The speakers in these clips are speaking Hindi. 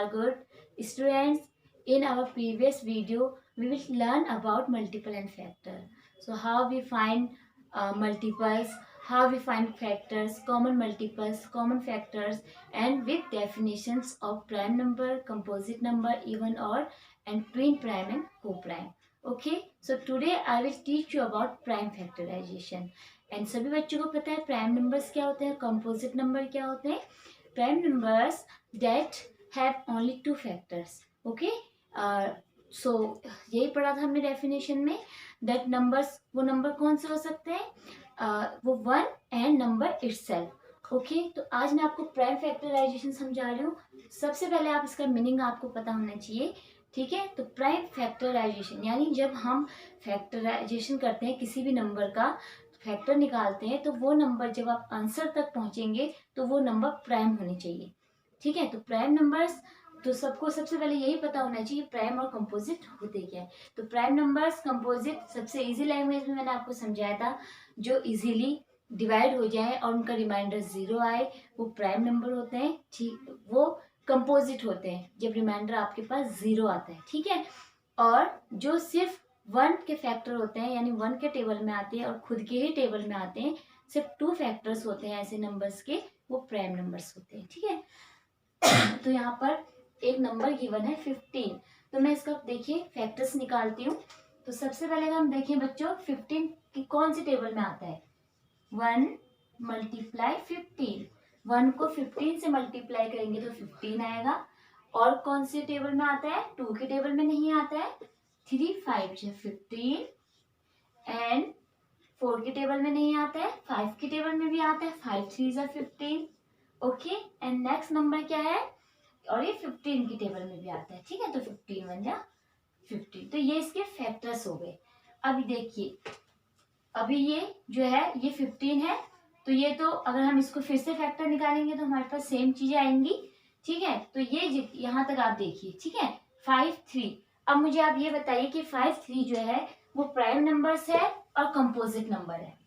are good students. In our previous video, we will learn about multiple and factor. So how we find multiples, how we find factors, common multiples, common factors, and with definitions of prime number, composite number, even, odd, and twin prime and co-prime. Okay, so today I will teach you about prime factorization. And सभी बच्चों को पता है प्राइम नंबर्स क्या होते हैं, कंपोजिट नंबर क्या होते हैं. Prime numbers that have only two factors. Okay, so यही पढ़ा था हमने डेफिनेशन में. दैट नंबर्स, वो नंबर कौन से हो सकते हैं, वो one and number itself. Okay, तो आज मैं आपको प्राइम फैक्टराइजेशन समझा रही हूँ. सबसे पहले आप इसका मीनिंग आपको पता होना चाहिए. ठीक है, तो प्राइम फैक्टराइजेशन यानी जब हम फैक्टराइजेशन करते हैं किसी भी नंबर का, फैक्टर निकालते हैं, तो वो नंबर जब आप आंसर तक पहुंचेंगे तो वो नंबर प्राइम होने चाहिए. ठीक है, तो प्राइम नंबर्स, तो सबको सबसे पहले यही पता होना चाहिए प्राइम और कंपोजिट होते क्या है. तो प्राइम नंबर्स, कंपोजिट, सबसे इजी लैंग्वेज में मैंने आपको समझाया था. जो इजीली डिवाइड हो जाए और उनका रिमाइंडर 0 आए वो प्राइम नंबर होते हैं. ठीक, वो कंपोजिट होते हैं जब रिमाइंडर आपके पास 0 आता है. ठीक है, और जो सिर्फ वन के फैक्टर होते हैं यानी वन के टेबल में आते हैं और खुद के ही टेबल में आते हैं, सिर्फ 2 फैक्टर्स होते हैं ऐसे नंबर्स के, वो प्राइम नंबर्स होते हैं. ठीक है, तो यहाँ पर एक नंबर गिवन है 15. तो मैं इसका देखिए फैक्टर्स निकालती हूँ. तो सबसे पहले हम देखें बच्चों 15 की कौन सी टेबल में आता है. 1 मल्टीप्लाई 15. 1 को 15 से मल्टीप्लाई करेंगे तो 15 आएगा. और कौन से टेबल में आता है, 2 के टेबल में नहीं आता है. 3 5 15 एंड 4 के टेबल में नहीं आता है, 5 के टेबल में भी आता है. 5 3 15. ओके, एंड नेक्स्ट नंबर क्या है, और ये 15 की टेबल में भी आता है. ठीक है, तो 15 1 जा 15. तो ये इसके फैक्टर्स हो गए. अभी देखिए, अभी ये जो है ये 15 है, तो ये तो अगर हम इसको फिर से फैक्टर निकालेंगे तो हमारे पास सेम चीजें आएंगी. ठीक है, तो ये यहाँ तक आप देखिए. ठीक है, 5 3. अब मुझे आप ये बताइए कि 5 3 जो है वो प्राइम नंबर्स है और कंपोजिट नंबर है.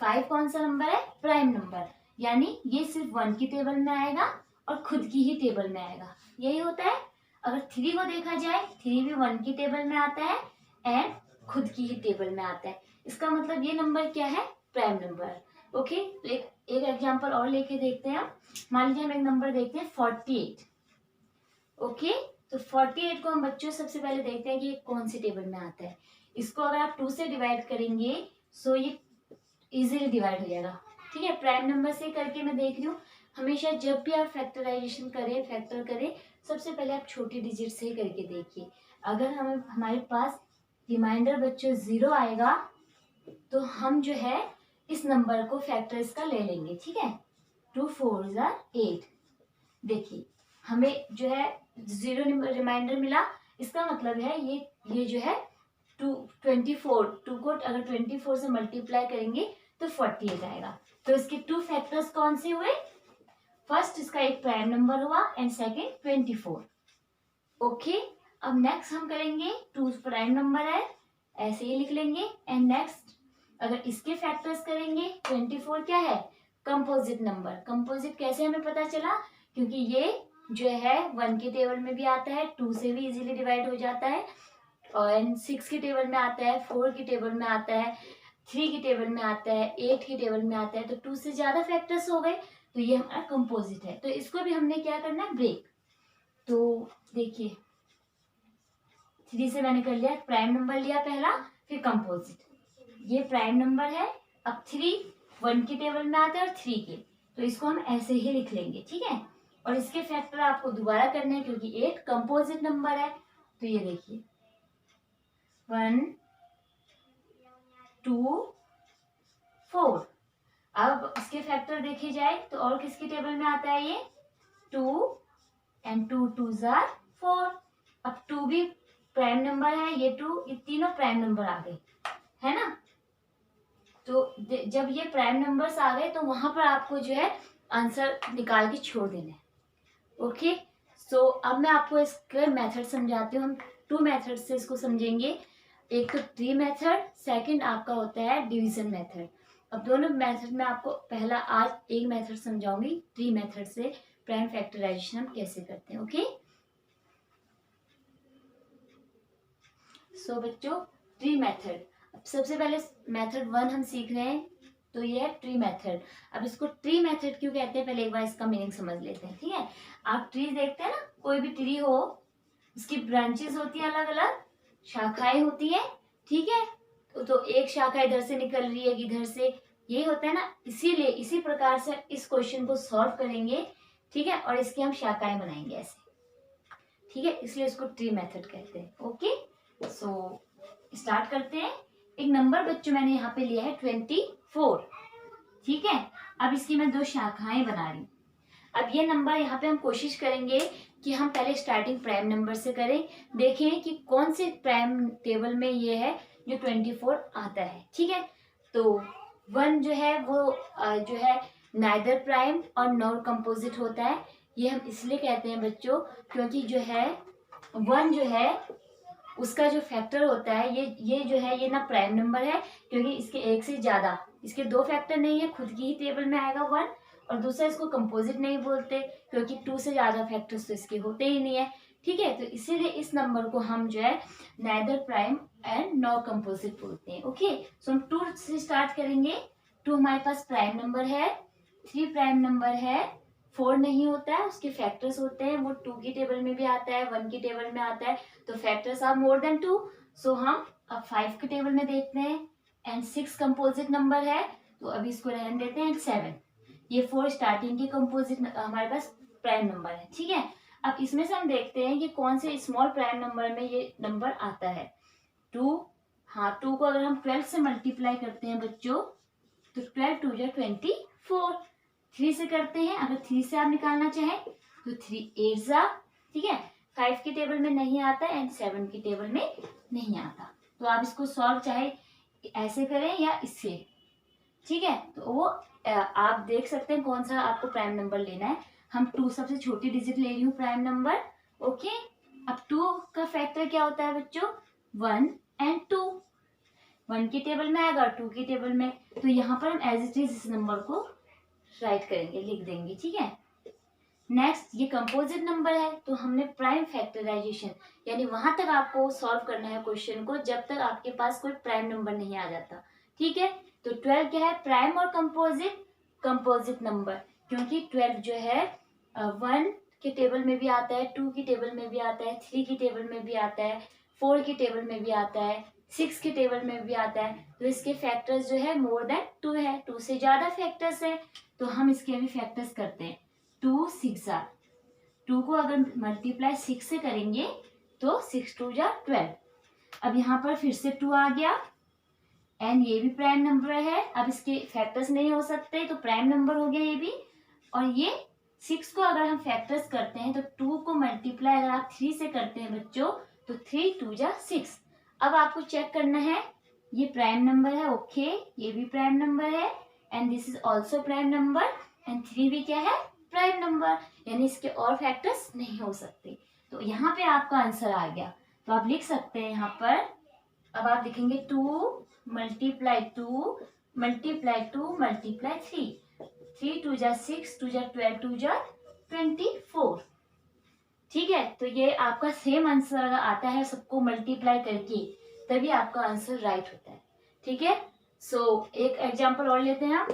5 कौन सा नंबर है, प्राइम नंबर, यानी ये सिर्फ 1 की टेबल में आएगा और खुद की ही टेबल में आएगा. यही होता है. अगर 3 को देखा जाए, 3 भी 1 की टेबल में आता है एंड खुद की ही टेबल में आता है. इसका मतलब ये नंबर क्या है, प्राइम नंबर. ओके, तो एक एग्जांपल और लेके देखते हैं. मान लीजिए हम एक नंबर देखते हैं 48. ओके, तो 48 को हम बच्चों सबसे पहले देखते हैं कि ये कौन सी टेबल में आता है. इसको अगर आप 2 से डिवाइड करेंगे सो ये इजीली डिवाइड हो जाएगा. ठीक है, प्राइम नंबर से करके मैं देख रही हूँ. हमेशा जब भी आप फैक्टराइजेशन करें, फैक्टर करें, सबसे पहले आप छोटी डिजिट से ही करके देखिए. अगर हमारे पास रिमाइंडर बच्चों 0 आएगा तो हम जो है इस नंबर को फैक्टर इसका ले लेंगे. ठीक है, 2 4 8. देखिए हमें जो है 0 रिमाइंडर मिला. इसका मतलब है ये जो है 2 को अगर 24 से मल्टीप्लाई करेंगे तो 48 आएगा. तो इसके 2 फैक्टर्स कौन से हुए, फर्स्ट इसका एक प्राइम नंबर हुआ एंड सेकेंड 24. ओके, अब नेक्स्ट हम करेंगे 2 प्राइम नंबर है, ऐसे ही लिख लेंगे. एंड नेक्स्ट अगर इसके फैक्टर्स करेंगे, 24 क्या है, कंपोजिट नंबर. कंपोजिट कैसे हमें पता चला, क्योंकि ये जो है 1 के टेबल में भी आता है, 2 से भी इजीली डिवाइड हो जाता है, और 6 के टेबल में आता है, 4 की टेबल में आता है, 3 की टेबल में आता है, 8 की टेबल में आता है. तो 2 से ज्यादा फैक्टर्स हो गए, तो ये हमारा कंपोजिट है. तो इसको भी हमने क्या करना है, ब्रेक. तो देखिए 3 से मैंने कर लिया, प्राइम नंबर लिया पहला, फिर कंपोजिट. ये प्राइम नंबर है. अब 3 1 की टेबल में आता है और 3 के, तो इसको हम ऐसे ही लिख लेंगे. ठीक है, और इसके फैक्टर आपको दोबारा करने हैं क्योंकि 8 कंपोजिट नंबर है. तो ये देखिए 1 2 4. अब इसके फैक्टर देखे जाए तो और किसकी टेबल में आता है, ये 2 एंड 2 2 4. अब 2 भी प्राइम नंबर है, ये 2, ये तीनों प्राइम नंबर आ गए, है ना. तो जब ये प्राइम नंबर्स आ गए तो वहां पर आपको जो है आंसर निकाल के छोड़ देना है. ओके, सो अब मैं आपको इसके मेथड समझाती हूँ. हम 2 मेथड से इसको समझेंगे. एक तो ट्री मेथड, सेकंड आपका होता है डिवीजन मेथड. अब दोनों मेथड में आपको पहला आज एक मेथड समझाऊंगी ट्री मेथड से, प्राइम फैक्टराइजेशन हम कैसे करते हैं। ओके, सो बच्चों ट्री मेथड, अब सबसे पहले मेथड 1 हम सीख रहे हैं, तो ये है ट्री मेथड। अब इसको ट्री मेथड क्यों कहते हैं, पहले एक बार इसका मीनिंग समझ लेते हैं। ठीक है, आप ट्री देखते हैं ना, कोई भी ट्री हो उसकी ब्रांचेस होती है, अलग अलग शाखाएं होती है। ठीक है, तो एक शाखा इधर से निकल रही है, इधर से, ये होता है ना। इसीलिए इसी प्रकार से इस क्वेश्चन को सॉल्व करेंगे। ठीक है, और इसकी हम शाखाएं बनाएंगे ऐसे। ठीक है, इसलिए इसको ट्री मेथड कहते हैं। ओके, सो स्टार्ट करते हैं। एक नंबर बच्चों मैंने यहाँ पे लिया है 24। ठीक है, अब इसकी मैं 2 शाखाएं बना रही हूँ। अब ये नंबर यहाँ पे हम कोशिश करेंगे कि हम पहले स्टार्टिंग प्राइम नंबर से करें, देखें कि कौन से प्राइम टेबल में ये है जो 24 आता है। ठीक है, तो 1 जो है वो जो है नाइदर प्राइम और नॉर कंपोजिट होता है। ये हम इसलिए कहते हैं बच्चों, क्योंकि जो है 1 जो है उसका जो फैक्टर होता है, ये जो है ये ना प्राइम नंबर है, क्योंकि इसके एक से ज्यादा, इसके 2 फैक्टर नहीं है, खुद की ही टेबल में आएगा 1। और दूसरा इसको कंपोजिट नहीं बोलते, क्योंकि 2 से ज्यादा फैक्टर्स तो इसके होते ही नहीं है। ठीक है, तो इसीलिए इस नंबर को हम जो है neither prime and nor composite बोलते हैं। ओके, सो हम 2 से स्टार्ट करेंगे। 2 हमारे पास प्राइम नंबर है, 3 प्राइम नंबर है, 4 नहीं होता है, उसके फैक्टर्स होते हैं, वो 2 की टेबल में भी आता है, 1 की टेबल में आता है, तो फैक्टर्स आर मोर देन 2। सो हम अब 5 के टेबल में देखते हैं। एंड 6 कंपोजिट नंबर है, तो अभी इसको रहने देते हैं। एंड 7, ये 4 स्टार्टिंग के कंपोजिट हमारे पास प्राइम नंबर है। ठीक है, अब इसमें से हम देखते हैं कि कौन से स्मॉल प्राइम नंबर में ये नंबर आता है। 2, हाँ 2 को अगर हम 12 से मल्टीप्लाई करते हैं बच्चों, तो 12 2 जा 24। 3 से करते हैं, अगर 3 से आप निकालना चाहें तो 3 8 जा। ठीक है, 5 की टेबल में नहीं आता एंड 7 की टेबल में नहीं आता, तो आप इसको सॉल्व चाहे ऐसे करें या इससे। ठीक है, तो वो आप देख सकते हैं कौन सा आपको प्राइम नंबर लेना है। हम 2 सबसे छोटी डिजिट ले रही हूँ प्राइम नंबर। ओके, अब 2 का फैक्टर क्या होता है बच्चों, 1 एंड 2। 1 की टेबल में आएगा, 2 की टेबल में, तो यहाँ पर हम एज इट इज इस नंबर को राइट करेंगे, लिख देंगे। ठीक है, नेक्स्ट ये कंपोजिट नंबर है, तो हमने प्राइम फैक्टराइजेशन, यानी वहां तक आपको सॉल्व करना है क्वेश्चन को जब तक आपके पास कोई प्राइम नंबर नहीं आ जाता। ठीक है, तो 12 क्या है, प्राइम और कंपोजिट नंबर, क्योंकि 12 जो है 1 के टेबल में भी आता है, 2 की टेबल में भी आता है, 3 की टेबल में भी आता है, 4 की टेबल में भी आता है, 6 के टेबल में भी आता है। तो इसके फैक्टर्स जो है मोर देन 2 है, 2 से ज्यादा फैक्टर्स है, तो हम इसके अभी फैक्टर्स करते हैं। 2 6 जा, 2 को अगर मल्टीप्लाई 6 से करेंगे तो 6 2 जा 12। अब यहाँ पर फिर से 2 आ गया, एंड ये भी प्राइम नंबर है, अब इसके फैक्टर्स नहीं हो सकते, तो प्राइम नंबर हो गया ये भी। और ये 6 को अगर हम फैक्टर्स करते हैं तो 2 को मल्टीप्लाई अगर आप 3 से करते हैं बच्चों, तो 3 2 जा 6। अब आपको चेक करना है, ये प्राइम नंबर है, ओके, ये भी प्राइम नंबर है, and this is also prime number, and 3 भी क्या है, प्राइम नंबर, यानी इसके और फैक्टर्स नहीं हो सकते। तो यहाँ पे आपका आंसर आ गया, तो आप लिख सकते हैं यहाँ पर। अब आप लिखेंगे 2 मल्टीप्लाई 2 मल्टीप्लाई 2 मल्टीप्लाई 3, 3 2 जा 6, 2 जा 12, 2 जा 24। ठीक है, तो ये आपका सेम आंसर अगर आता है सबको मल्टीप्लाई करके, तभी आपका आंसर राइट होता है। ठीक है, सो एक एग्जांपल और लेते हैं आप।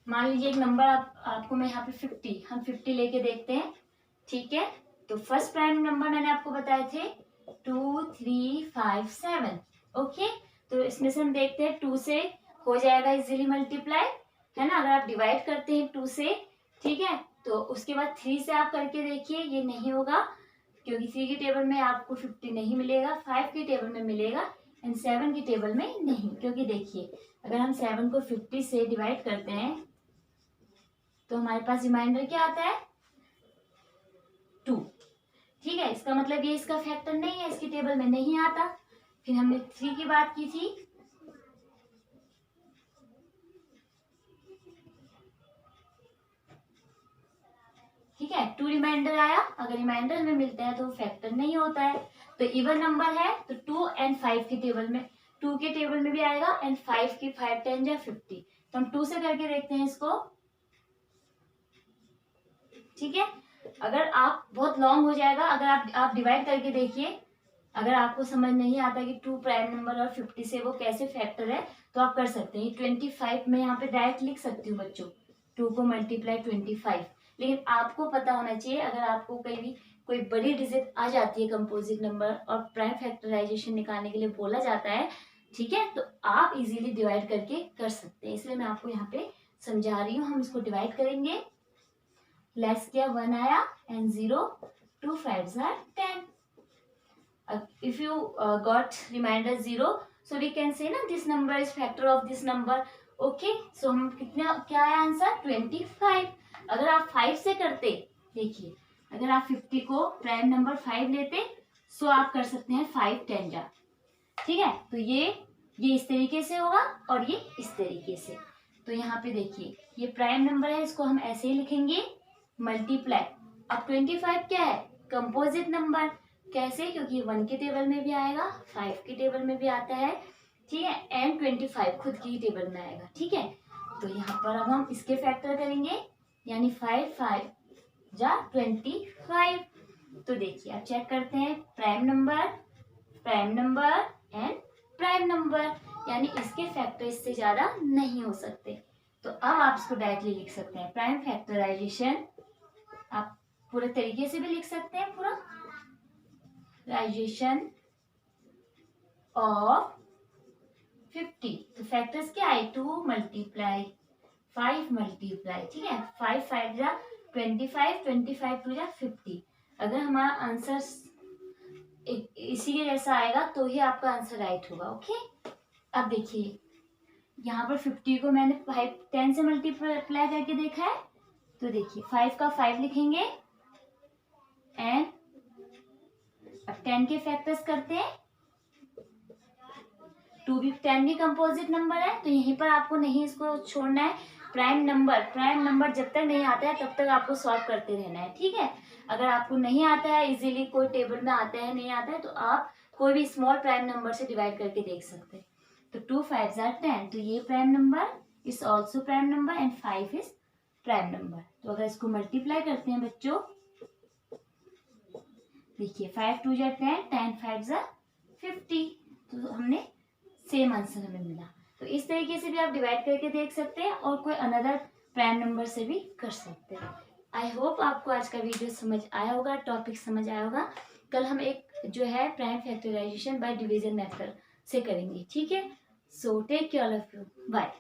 मान लीजिए एक नंबर आपको मैं यहाँ पे 50, हम 50 लेके देखते हैं। ठीक है, तो फर्स्ट प्राइम नंबर मैंने आपको बताए थे 2 3 5 7। ओके, तो इसमें से हम देखते हैं 2 से हो जाएगा इजीली मल्टीप्लाई, है ना, अगर आप डिवाइड करते हैं 2 से। ठीक है, तो उसके बाद 3 से आप करके देखिए, ये नहीं होगा, क्योंकि 3 की टेबल में आपको 50 नहीं मिलेगा, 5 की टेबल में मिलेगा, एंड 7 की टेबल में नहीं, क्योंकि देखिए अगर हम 7 को 50 से डिवाइड करते हैं तो हमारे पास रिमाइंडर क्या आता है, 2। ठीक है, इसका मतलब ये इसका फैक्टर नहीं है, इसकी टेबल में नहीं आता। फिर हमने 3 की बात की थी, ठीक है, 2 रिमाइंडर आया, अगर रिमाइंडर हमें मिलता है तो फैक्टर नहीं होता है। तो इवन नंबर है तो 2 एंड 5 की टेबल में 2 के टेबल में भी आएगा एंड 5 की 5 10 या 50। तो हम 2 से करके देखते हैं इसको, ठीक है। अगर आप बहुत लॉन्ग हो जाएगा, अगर आप डिवाइड करके देखिए, अगर आपको समझ नहीं आता कि 2 प्राइम नंबर और 50 से वो कैसे फैक्टर है, तो आप कर सकते हैं 25 में यहाँ पे डायरेक्ट लिख सकती हूँ बच्चों, 2 को मल्टीप्लाई 25। लेकिन आपको पता होना चाहिए, अगर आपको कहीं भी कोई बड़ी डिजिट आ जाती है कंपोजिट नंबर और प्राइम फैक्टराइजेशन निकालने के लिए बोला जाता है, ठीक है, तो आप इजीली डिवाइड करके कर सकते हैं। इसलिए मैं आपको यहाँ पे समझा रही हूँ। हम इसको डिवाइड करेंगे, लेस किया 1 आया and 0, 2 5s are 10. If you got reminder 0, so we can say ना this number is factor of this number. Okay, so हम कितना क्या है आंसर 25। अगर आप 5 से करते, देखिए अगर आप 50 को प्राइम नंबर 5 लेते, सो आप कर सकते हैं 5 10 जा, ठीक है। तो ये इस तरीके से होगा और ये इस तरीके से। तो यहाँ पे देखिए ये प्राइम नंबर है, इसको हम ऐसे ही लिखेंगे मल्टीप्लाई। अब 25 क्या है, कंपोजिट नंबर। कैसे, क्योंकि 1 के टेबल में भी आएगा, 5 के टेबल में भी आता है, ठीक है, एंड 25 खुद की टेबल में आएगा, ठीक है। तो यहाँ पर अब हम इसके फैक्टर करेंगे, यानी 5 5 जा 25। तो देखिए आप चेक करते हैं, prime number and prime number, यानी इसके फैक्टर इससे ज्यादा नहीं हो सकते। तो अब आप इसको डायरेक्टली लिख सकते हैं, प्राइम फैक्टराइजेशन आप पूरे तरीके से भी लिख सकते हैं, पूरा राइजेशन ऑफ 50। तो फैक्टर्स क्या है, 2 मल्टीप्लाई 5 मल्टीप्लाई, ठीक है, 5 5 जा 25, 25 2 जा 50। अगर हमारा आंसर इसी के जैसा आएगा तो ही आपका आंसर राइट होगा। ओके, अब देखिए यहाँ पर 50 को मैंने 5 10 से मल्टीप्लाई करके देखा है, तो देखिए 5 का 5 लिखेंगे एंड अब 10 के फैक्टर्स करते हैं। 2 भी 10 भी कंपोजिट नंबर है, तो यहीं पर आपको नहीं इसको छोड़ना है। प्राइम नंबर जब तक नहीं आता है तब तक आपको सॉल्व करते रहना है, ठीक है। अगर आपको नहीं आता है, इजीली कोई टेबल में आता है नहीं आता है, तो आप कोई भी स्मॉल प्राइम नंबर से डिवाइड करके देख सकते हैं। तो 2 5s are 10, तो ये prime number is also prime number and 5 is prime number. तो अगर इसको मल्टीप्लाई करते हैं बच्चों, देखिए 5 2 जा 10, 10 5 जा 50, तो हमने सेम आंसर हमें मिला। तो इस तरीके से भी आप डिवाइड करके देख सकते हैं और कोई अनदर प्राइम नंबर से भी कर सकते हैं। आई होप आपको आज का वीडियो समझ आया होगा, टॉपिक समझ आया होगा। कल हम एक जो है prime factorization by division method से करेंगे, ठीक है। So take care of you, bye.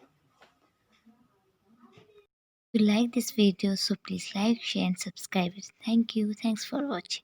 If you like this video, so please like, share and subscribe it. Thank you. Thanks for watching.